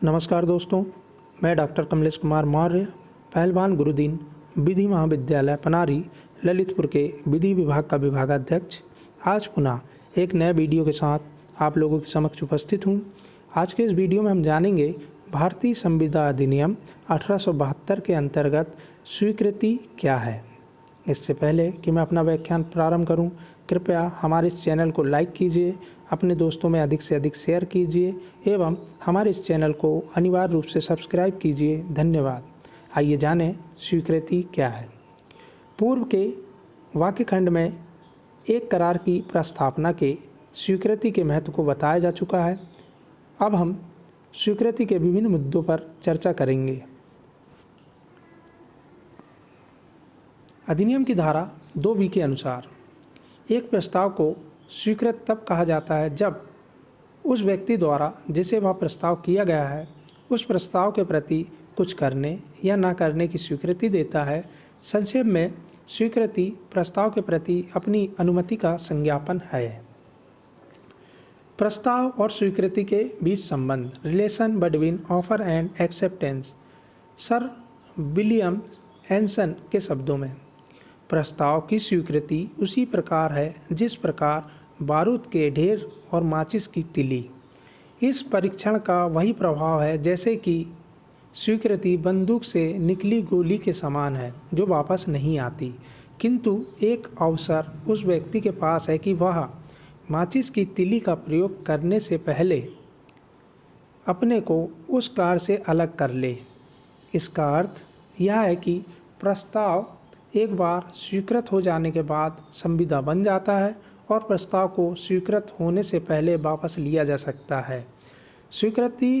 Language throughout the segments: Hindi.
नमस्कार दोस्तों, मैं डॉक्टर कमलेश कुमार मौर्य, पहलवान गुरुदीन विधि महाविद्यालय पनारी ललितपुर के विधि विभाग का विभागाध्यक्ष आज पुनः एक नए वीडियो के साथ आप लोगों के समक्ष उपस्थित हूँ। आज के इस वीडियो में हम जानेंगे भारतीय संविदा अधिनियम 1872 के अंतर्गत स्वीकृति क्या है। इससे पहले कि मैं अपना व्याख्यान प्रारंभ करूं, कृपया हमारे इस चैनल को लाइक कीजिए, अपने दोस्तों में अधिक से अधिक शेयर कीजिए एवं हमारे इस चैनल को अनिवार्य रूप से सब्सक्राइब कीजिए। धन्यवाद। आइए जानें स्वीकृति क्या है। पूर्व के वाक्य खंड में एक करार की प्रस्थापना के स्वीकृति के महत्व को बताया जा चुका है। अब हम स्वीकृति के विभिन्न मुद्दों पर चर्चा करेंगे। अधिनियम की धारा 2B के अनुसार एक प्रस्ताव को स्वीकृत तब कहा जाता है जब उस व्यक्ति द्वारा जिसे वह प्रस्ताव किया गया है उस प्रस्ताव के प्रति कुछ करने या न करने की स्वीकृति देता है। संक्षेप में, स्वीकृति प्रस्ताव के प्रति अपनी अनुमति का संज्ञापन है। प्रस्ताव और स्वीकृति के बीच संबंध, relation between offer and acceptance. Sir William Anson के शब्दों में, प्रस्ताव की स्वीकृति उसी प्रकार है जिस प्रकार बारूद के ढेर और माचिस की तीली। इस परीक्षण का वही प्रभाव है जैसे कि स्वीकृति बंदूक से निकली गोली के समान है जो वापस नहीं आती, किंतु एक अवसर उस व्यक्ति के पास है कि वह माचिस की तीली का प्रयोग करने से पहले अपने को उस कार से अलग कर ले। इसका अर्थ यह है कि प्रस्ताव एक बार स्वीकृत हो जाने के बाद संविदा बन जाता है और प्रस्ताव को स्वीकृत होने से पहले वापस लिया जा सकता है। स्वीकृति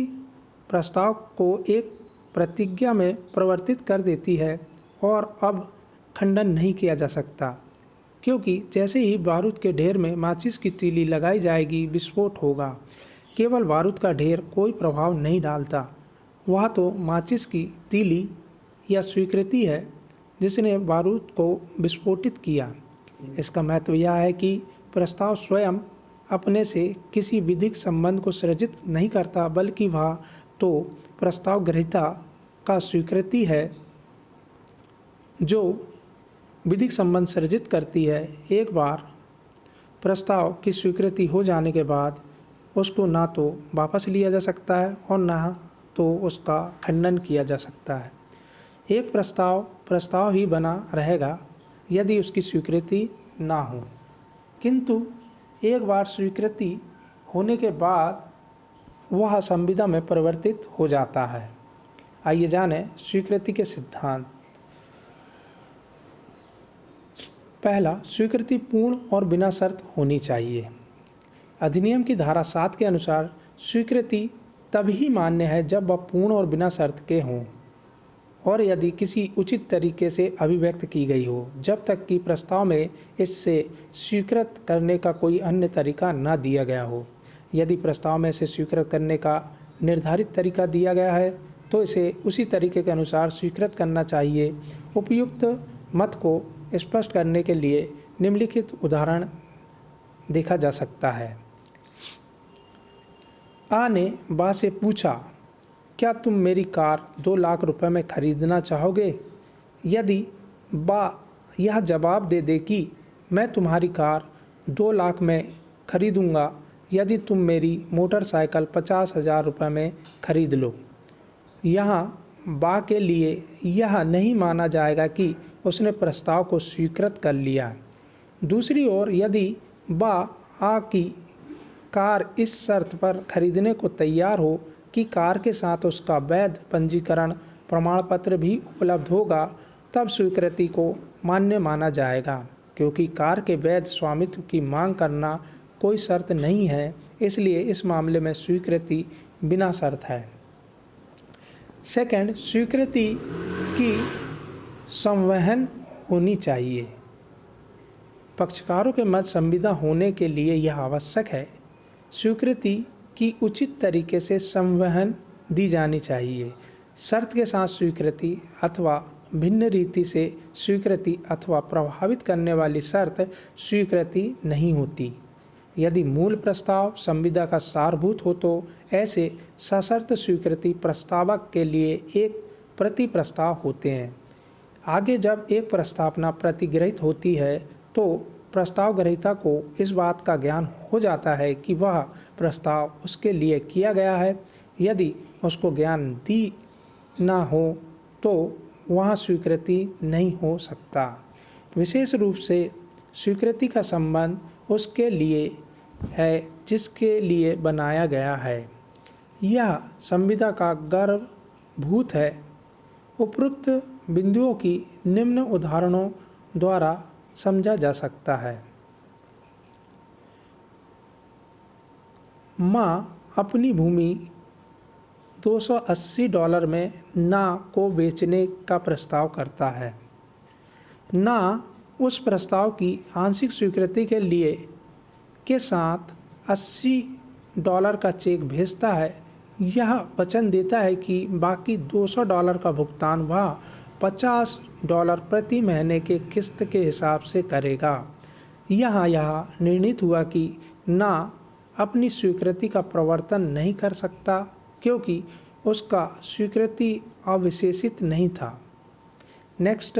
प्रस्ताव को एक प्रतिज्ञा में परिवर्तित कर देती है और अब खंडन नहीं किया जा सकता, क्योंकि जैसे ही बारूद के ढेर में माचिस की तीली लगाई जाएगी विस्फोट होगा। केवल बारूद का ढेर कोई प्रभाव नहीं डालता, वह तो माचिस की तीली या स्वीकृति है जिसने बारूद को विस्फोटित किया। इसका महत्व यह है कि प्रस्ताव स्वयं अपने से किसी विधिक संबंध को सृजित नहीं करता, बल्कि वह तो प्रस्ताव ग्रहीता का स्वीकृति है जो विधिक संबंध सृजित करती है। एक बार प्रस्ताव की स्वीकृति हो जाने के बाद उसको ना तो वापस लिया जा सकता है और ना तो उसका खंडन किया जा सकता है। एक प्रस्ताव ही बना रहेगा यदि उसकी स्वीकृति ना हो, किंतु एक बार स्वीकृति होने के बाद वह संविदा में परिवर्तित हो जाता है। आइए जानें स्वीकृति के सिद्धांत। पहला, स्वीकृति पूर्ण और बिना शर्त होनी चाहिए। अधिनियम की धारा 7 के अनुसार स्वीकृति तभी मान्य है जब वह पूर्ण और बिना शर्त के हों और यदि किसी उचित तरीके से अभिव्यक्त की गई हो, जब तक कि प्रस्ताव में इससे स्वीकृत करने का कोई अन्य तरीका न दिया गया हो। यदि प्रस्ताव में इसे स्वीकृत करने का निर्धारित तरीका दिया गया है तो इसे उसी तरीके के अनुसार स्वीकृत करना चाहिए। उपयुक्त मत को स्पष्ट करने के लिए निम्नलिखित उदाहरण देखा जा सकता है। आ ने बा से पूछा, क्या तुम मेरी कार 2 लाख रुपए में खरीदना चाहोगे? यदि बा यह जवाब दे दे कि मैं तुम्हारी कार 2 लाख में खरीदूंगा यदि तुम मेरी मोटरसाइकिल 50,000 रुपये में खरीद लो, यहाँ बा के लिए यह नहीं माना जाएगा कि उसने प्रस्ताव को स्वीकृत कर लिया। दूसरी ओर यदि बा आ की कार इस शर्त पर खरीदने को तैयार हो कि कार के साथ उसका वैध पंजीकरण प्रमाण पत्र भी उपलब्ध होगा, तब स्वीकृति को मान्य माना जाएगा, क्योंकि कार के वैध स्वामित्व की मांग करना कोई शर्त नहीं है। इसलिए इस मामले में स्वीकृति बिना शर्त है। सेकंड, स्वीकृति की संवहन होनी चाहिए। पक्षकारों के मत संविदा होने के लिए यह आवश्यक है। स्वीकृति की उचित तरीके से संवहन दी जानी चाहिए। शर्त के साथ स्वीकृति अथवा भिन्न रीति से स्वीकृति अथवा प्रभावित करने वाली शर्त स्वीकृति नहीं होती। यदि मूल प्रस्ताव संविदा का सारभूत हो तो ऐसे सशर्त स्वीकृति प्रस्तावक के लिए एक प्रति प्रस्ताव होते हैं। आगे जब एक प्रस्तावना प्रतिगृहीत होती है तो प्रस्ताव ग्रहीता को इस बात का ज्ञान हो जाता है कि वह प्रस्ताव उसके लिए किया गया है। यदि उसको ज्ञान दी ना हो तो वहाँ स्वीकृति नहीं हो सकता। विशेष रूप से स्वीकृति का संबंध उसके लिए है जिसके लिए बनाया गया है। यह संविदा का गर्भभूत है। उपरोक्त बिंदुओं की निम्न उदाहरणों द्वारा समझा जा सकता है। माँ अपनी भूमि $280 में ना को बेचने का प्रस्ताव करता है। ना उस प्रस्ताव की आंशिक स्वीकृति के लिए के साथ $80 का चेक भेजता है। यह वचन देता है कि बाकी $200 का भुगतान वह $50 प्रति महीने के किस्त के हिसाब से करेगा। यह निर्णित हुआ कि ना अपनी स्वीकृति का प्रवर्तन नहीं कर सकता क्योंकि उसका स्वीकृति अविशेषित नहीं था। नेक्स्ट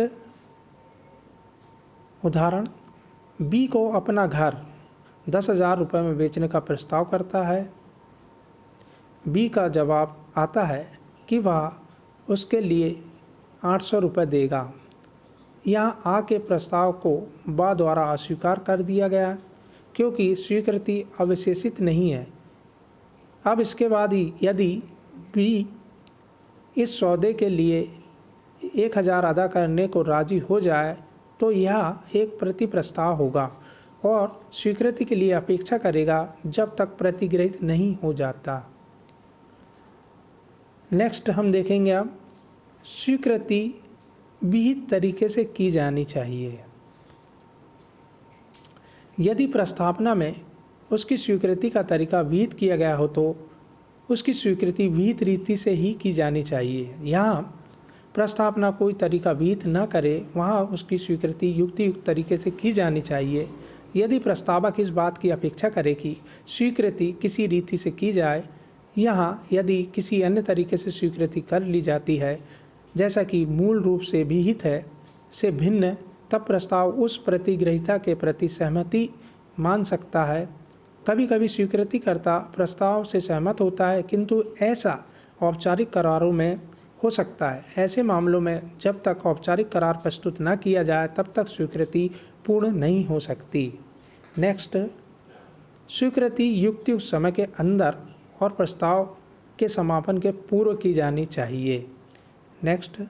उदाहरण, बी को अपना घर $10,000 में बेचने का प्रस्ताव करता है। बी का जवाब आता है कि वह उसके लिए $800 देगा। यहाँ आ के प्रस्ताव को बा द्वारा अस्वीकार कर दिया गया क्योंकि स्वीकृति अविशेषित नहीं है। अब इसके बाद ही यदि बी इस सौदे के लिए 1,000 अदा करने को राजी हो जाए तो यह एक प्रति प्रस्ताव होगा और स्वीकृति के लिए अपेक्षा करेगा जब तक प्रतिगृहीत नहीं हो जाता। नेक्स्ट हम देखेंगे अब स्वीकृति विहित तरीके से की जानी चाहिए। यदि प्रस्तावना में उसकी स्वीकृति का तरीका विहित किया गया हो तो उसकी स्वीकृति विहित रीति से ही की जानी चाहिए। यहाँ प्रस्तावना कोई तरीका विहित न करे वहाँ उसकी स्वीकृति युक्त तरीके से की जानी चाहिए। यदि प्रस्तावक इस बात की अपेक्षा करे कि स्वीकृति किसी रीति से की जाए, यहाँ यदि किसी अन्य तरीके से स्वीकृति कर ली जाती है जैसा कि मूल रूप से विहित है से भिन्न, तब प्रस्ताव उस प्रतिगृहीता के प्रति सहमति मान सकता है। कभी कभी स्वीकृतिकर्ता प्रस्ताव से सहमत होता है किंतु ऐसा औपचारिक करारों में हो सकता है। ऐसे मामलों में जब तक औपचारिक करार प्रस्तुत न किया जाए तब तक स्वीकृति पूर्ण नहीं हो सकती। नेक्स्ट, स्वीकृति युक्त समय के अंदर और प्रस्ताव के समापन के पूर्व की जानी चाहिए। नेक्स्ट,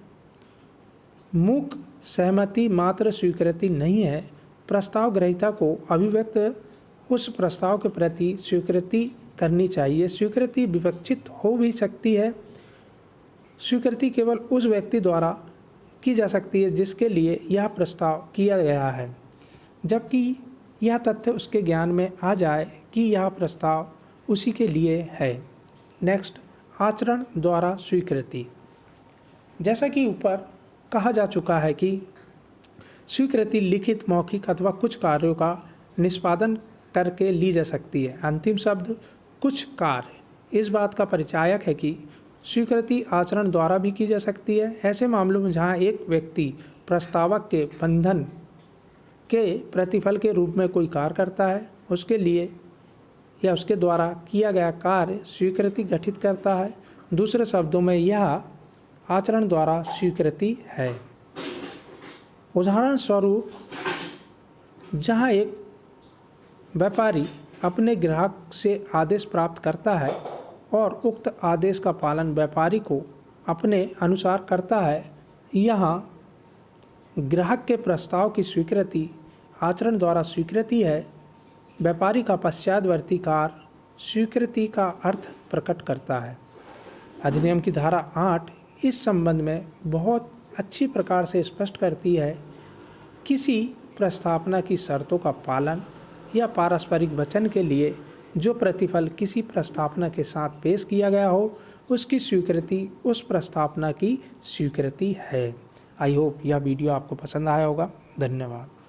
मूक सहमति मात्र स्वीकृति नहीं है। प्रस्ताव ग्रहीता को अभिव्यक्त उस प्रस्ताव के प्रति स्वीकृति करनी चाहिए। स्वीकृति विवक्षित हो भी सकती है। स्वीकृति केवल उस व्यक्ति द्वारा की जा सकती है जिसके लिए यह प्रस्ताव किया गया है, जबकि यह तथ्य उसके ज्ञान में आ जाए कि यह प्रस्ताव उसी के लिए है। नेक्स्ट, आचरण द्वारा स्वीकृति। जैसा कि ऊपर कहा जा चुका है कि स्वीकृति लिखित, मौखिक अथवा कुछ कार्यों का निष्पादन करके ली जा सकती है। अंतिम शब्द कुछ कार्य इस बात का परिचायक है कि स्वीकृति आचरण द्वारा भी की जा सकती है। ऐसे मामलों में जहां एक व्यक्ति प्रस्तावक के बंधन के प्रतिफल के रूप में कोई कार्य करता है, उसके लिए या उसके द्वारा किया गया कार्य स्वीकृति गठित करता है। दूसरे शब्दों में यह आचरण द्वारा स्वीकृति है। उदाहरण स्वरूप, जहां एक व्यापारी अपने ग्राहक से आदेश प्राप्त करता है और उक्त आदेश का पालन व्यापारी को अपने अनुसार करता है, यहाँ ग्राहक के प्रस्ताव की स्वीकृति आचरण द्वारा स्वीकृति है। व्यापारी का पश्चातवर्ती कार्य स्वीकृति का अर्थ प्रकट करता है। अधिनियम की धारा 8 इस संबंध में बहुत अच्छी प्रकार से स्पष्ट करती है। किसी प्रस्तावना की शर्तों का पालन या पारस्परिक वचन के लिए जो प्रतिफल किसी प्रस्तावना के साथ पेश किया गया हो, उसकी स्वीकृति उस प्रस्तावना की स्वीकृति है। आई होप यह वीडियो आपको पसंद आया होगा। धन्यवाद।